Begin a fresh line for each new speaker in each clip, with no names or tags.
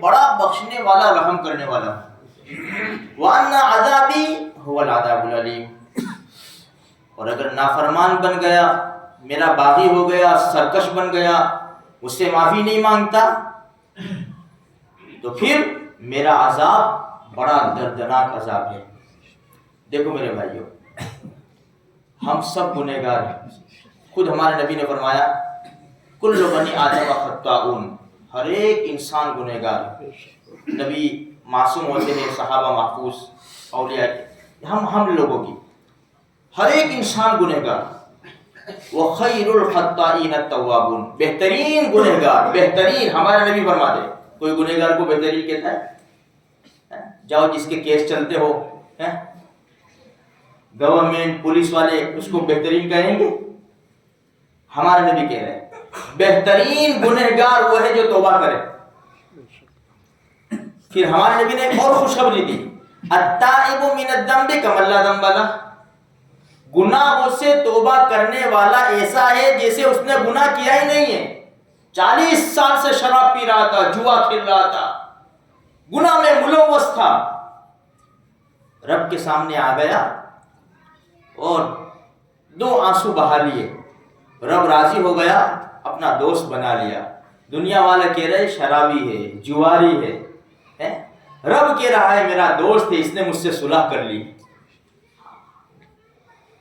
بڑا بخشنے والا رحم کرنے والا ہوں، وَأَنَّ عَذَابِي هُوَ الْعَذَابُ الْأَلِيمُ۔ اور اگر نافرمان بن گیا، میرا باغی ہو گیا، سرکش بن گیا، مجھ سے معافی نہیں مانگتا، تو پھر میرا عذاب بڑا دردناک عذاب ہے۔ دیکھو میرے بھائیوں، ہم سب گنہگار ہیں۔ خود ہمارے نبی نے فرمایا کل بنی آدم خطاؤن، ہر ایک انسان گنہگار ہے۔ نبی معصوم ہوتے ہیں، صحابہ محفوظ، اولیاء، ہم لوگوں کی ہر ایک انسان گنہگار۔ وَخَيْرُ الْخَطَّائِينَ التَّوَّابُونَ، بہترین گنہگار، بہترین، ہمارے نبی فرماتے ہیں کوئی گنہگار کو بہترین کہتا ہے؟ جاؤ جس کے کیس چلتے ہو، گورنمنٹ پولیس والے اس کو بہترین کہیں گے؟ ہمارے نبی کہہ رہے ہیں بہترین گنہگار وہ ہے جو توبہ کرے۔ پھر ہمارے نبی نے ایک اور خوشخبری دی، التائب من الذنب کمن لا ذنب لہ، گناہوں سے توبہ کرنے والا ایسا ہے جیسے اس نے گناہ کیا ہی نہیں ہے۔ 40 سال سے شراب پی رہا تھا، جوا کھیل رہا تھا، گناہ میں ملوث تھا، رب کے سامنے آ گیا اور 2 آنسو بہا لیے، رب راضی ہو گیا، اپنا دوست بنا لیا۔ دنیا والے کہہ رہے شرابی ہے، جواری ہے، رب کہہ رہا ہے میرا دوست ہے، اس نے مجھ سے صلح کر لی۔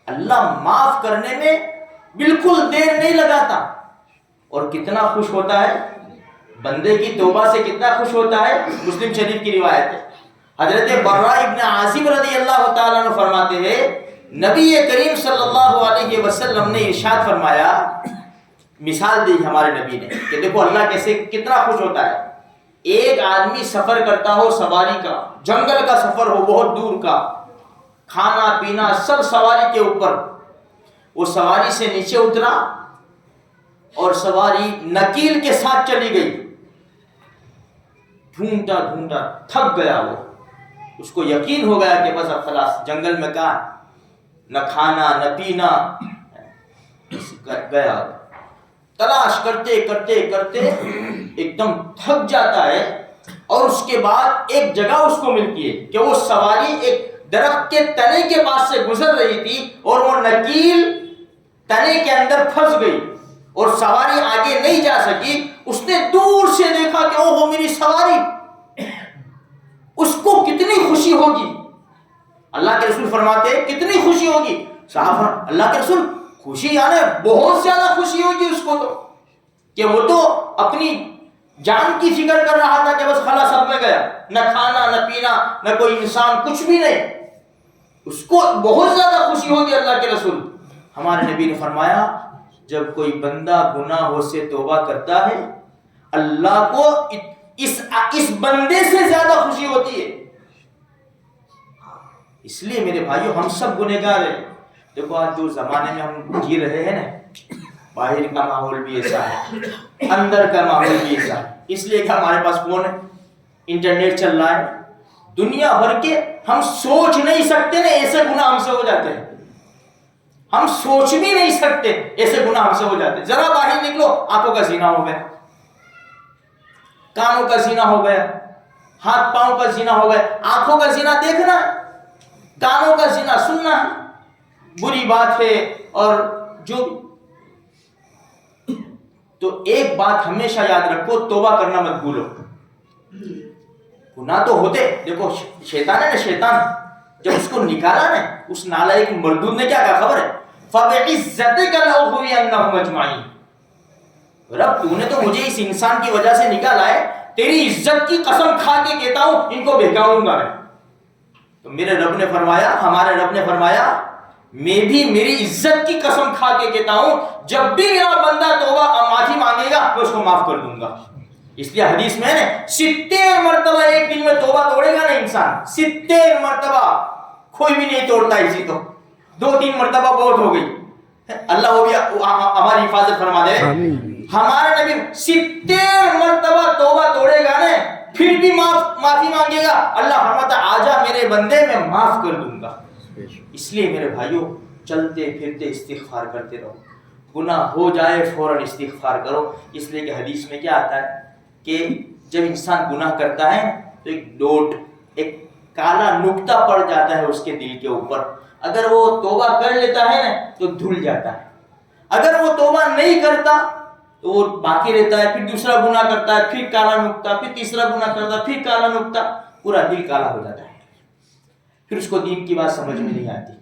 اللہ معاف کرنے میں بالکل دیر نہیں لگاتا، اور کتنا خوش ہوتا ہے بندے کی توبہ سے، کتنا خوش ہوتا ہے۔ مسلم شریف کی روایت ہے، حضرت براء ابن عازب رضی اللہ تعالیٰ عنہ فرماتے ہیں نبی کریم صلی اللہ علیہ وسلم نے ارشاد فرمایا، مثال دی ہمارے نبی نے کہ دیکھو اللہ کیسے کتنا خوش ہوتا ہے۔ ایک آدمی سفر کرتا ہو سواری کا، جنگل کا سفر ہو بہت دور کا، کھانا پینا سب سواری کے اوپر، وہ سواری سے نیچے اترا اور سواری نکیل کے ساتھ چلی گئی، ڈھونڈتا ڈھونڈتا تھک گیا، وہ اس کو یقین ہو گیا کہ بس اب خلاص جنگل میں کہاں نہ کھانا نہ پینا، گیا تلاش کرتے کرتے کرتے ایک دم تھک جاتا ہے، اور اس کے بعد ایک جگہ اس کو ملتی ہے کہ وہ سواری ایک درخت کے تنے کے پاس سے گزر رہی تھی اور وہ نکیل تنے کے اندر پھنس گئی اور سواری آگے نہیں جا سکی۔ اس نے دور سے دیکھا کہ اوہ میری سواری، اس کو کتنی خوشی ہوگی۔ اللہ کے رسول فرماتے ہیں کتنی خوشی ہوگی؟ صاحب اللہ کے رسول خوشی یعنی بہت زیادہ خوشی ہوگی اس کو، تو کہ وہ تو اپنی جان کی فکر کر رہا تھا کہ بس خلاص اب میں گیا، نہ کھانا نہ پینا نہ کوئی انسان، کچھ بھی نہیں، اس کو بہت زیادہ خوشی ہوگی۔ اللہ کے رسول ہمارے نبی نے فرمایا جب کوئی بندہ گناہوں سے توبہ کرتا ہے اللہ کو اس بندے سے زیادہ خوشی ہوتی ہے۔ اس لیے میرے بھائیو ہم سب گنہگار ہیں۔ دیکھو آج جو زمانے میں ہم جی رہے ہیں نا، باہر کا ماحول بھی ایسا ہے، اندر کا ماحول بھی ایسا ہے، اس لیے کہ ہمارے پاس فون ہے، انٹرنیٹ چل رہا ہے، دنیا بھر کے ہم سوچ نہیں سکتے نا ایسے گناہ ہم سے ہو جاتے ہیں، ہم سوچ بھی نہیں سکتے ایسے گناہ ہم سے ہو جاتے ہیں۔ ذرا باہر نکلو، آنکھوں کا زنا ہو گیا، کانوں کا زنا ہو گیا، ہاتھ پاؤں کا زنا ہو گیا۔ آنکھوں کا زنا دیکھنا، کانوں کا زنا سننا بری بات ہے، اور جو تو ایک بات ہمیشہ یاد رکھو، توبہ کرنا مت بھولو۔ گناہ تو ہوتے، دیکھو شیطان ہے نا، شیطان جب اس کو نکالا نا، اس نالائق مردود نے کیا کہا خبر ہے؟ فَبِعِزَّتِكَ لَأُغْوِيَنَّهُمْ أَجْمَعِينَ، رب تو نے تو مجھے اس انسان کی وجہ سے نکالا ہے، تیری عزت کی قسم کھا کے کہتا ہوں ان کو بہکاؤں گا میں۔ تو میرے رب نے فرمایا، ہمارے رب نے فرمایا میں بھی میری عزت کی قسم کھا کے کہتا ہوں جب بھی میرا بندہ توبہ معافی مانگے گا میں اس کو معاف کر دوں گا۔ اس لیے حدیث میں ہے 70 مرتبہ ایک دن میں توبہ توڑے گا نا انسان، 70 مرتبہ، کوئی بھی نہیں توڑتا اسی تو، 2-3 مرتبہ بہت ہو گئی، اللہ وہ بھی ہماری حفاظت فرما دے۔ ہمارے نبی 70 مرتبہ توبہ توڑے گا نا، پھر بھی معافی مانگے گا، اللہ فرماتا آجا میرے بندے میں معاف کر دوں گا۔ اس لیے میرے بھائیوں چلتے پھرتے استغفار کرتے رہو، گناہ ہو جائے فوراً استغفار کرو، اس لیے کہ حدیث میں کیا آتا ہے کہ جب انسان گناہ کرتا ہے تو ایک ڈوٹ، ایک کالا نقطہ پڑ جاتا ہے اس کے دل کے اوپر. اگر وہ توبہ کر لیتا ہے نا تو دھل جاتا ہے. اگر وہ توبہ نہیں کرتا تو وہ باقی رہتا ہے، پھر دوسرا گناہ کرتا ہے، پھر کالا نقطہ، پھر تیسرا گناہ کرتا ہے، پھر کالا نقطہ، پورا دل کالا ہو جاتا ہے. پھر اس کو دین کی بات سمجھ میں نہیں آتی،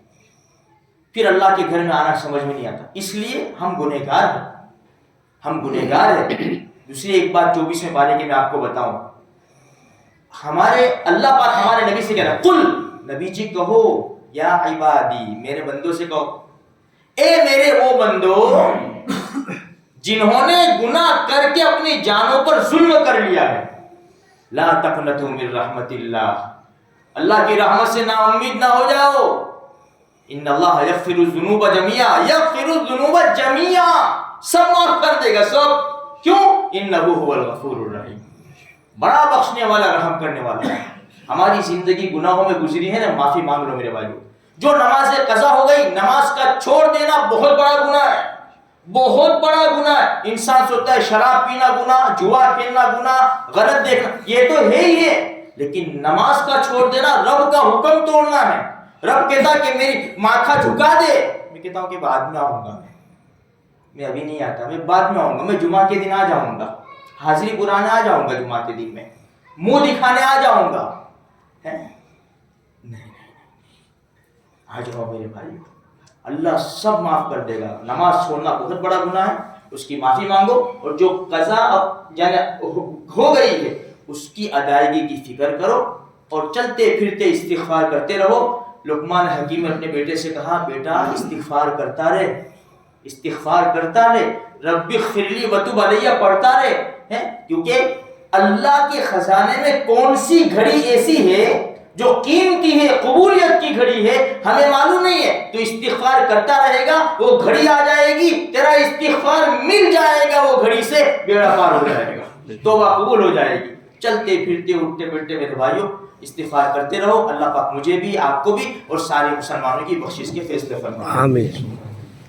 پھر اللہ کے گھر میں آنا سمجھ میں نہیں آتا. اس لیے ہم گنہگار ہیں، ہم گنہگار ہیں. دوسری ایک بات 24ویں پارے کی میں آپ کو بتاؤں، ہمارے اللہ پاک ہمارے نبی سے کہہ رہا، قل، نبی جی کہو، یا عبادی، میرے بندوں سے کہو، اے میرے وہ بندو جنہوں نے گناہ کر کے اپنی جانوں پر ظلم کر لیا ہے، لا تقنطوا من رحمت اللہ، اللہ کی رحمت سے نا امید نہ ہو جاؤ. ان اللہ یغفر الذنوب جميعا، یغفر الذنوب جميعا، سب معاف کر دے گا سب. کیوں؟ انہ هو الغفور الرحیم، بڑا بخشنے والا، رحم کرنے والا ہے. ہماری زندگی گناہوں میں گزری ہے نا، معافی مانگ لو میرے بھائیو. جو نماز قضا ہو گئی، نماز کا چھوڑ دینا بہت بڑا گناہ ہے، بہت بڑا گناہ ہے. انسان سوچتا ہے شراب پینا گناہ، جوا کھیلنا گناہ، غلط دیکھنا، یہ تو ہے ہی ہے، لیکن نماز کا چھوڑ دینا رب کا حکم توڑنا ہے. رب کہتا کہ میری ماتھا جھکا دے، میں کہتا ہوں کہ بعد میں آؤں گا، میں ابھی نہیں آتا، میں بعد میں آؤں گا، میں جمعہ کے دن آ جاؤں گا، حاضری پرانے آ جاؤں گا، جمعہ کے دن میں منہ دکھانے آ جاؤں گا. نہیں، آ جاؤ میرے بھائی، اللہ سب معاف کر دے گا. نماز چھوڑنا بہت بڑا گناہ ہے، اس کی معافی مانگو، اور جو قضا اب ہو گئی ہے اس کی ادائیگی کی فکر کرو، اور چلتے پھرتے استغفار کرتے رہو. لقمان حکیم نے اپنے بیٹے سے کہا، بیٹا استغفار کرتا رہے، استغفار کرتا رہے، رب اغفر لی وتب علی پڑھتا رہے، کیونکہ اللہ کے خزانے میں کون سی گھڑی ایسی ہے جو قیمتی ہے، قبولیت کی گھڑی ہے، ہمیں معلوم نہیں ہے. تو استغفار کرتا رہے گا، وہ گھڑی آ جائے گی، تیرا استغفار مل جائے گا، وہ گھڑی سے بیڑا پار ہو جائے گا، توبہ قبول ہو جائے گی. چلتے پھرتے اٹھتے بیٹھتے میرے بھائیوں استغفار کرتے رہو. اللہ پاک مجھے بھی، آپ کو بھی، اور سارے مسلمانوں کی بخشش کے فیصلے فرمائے. آمین.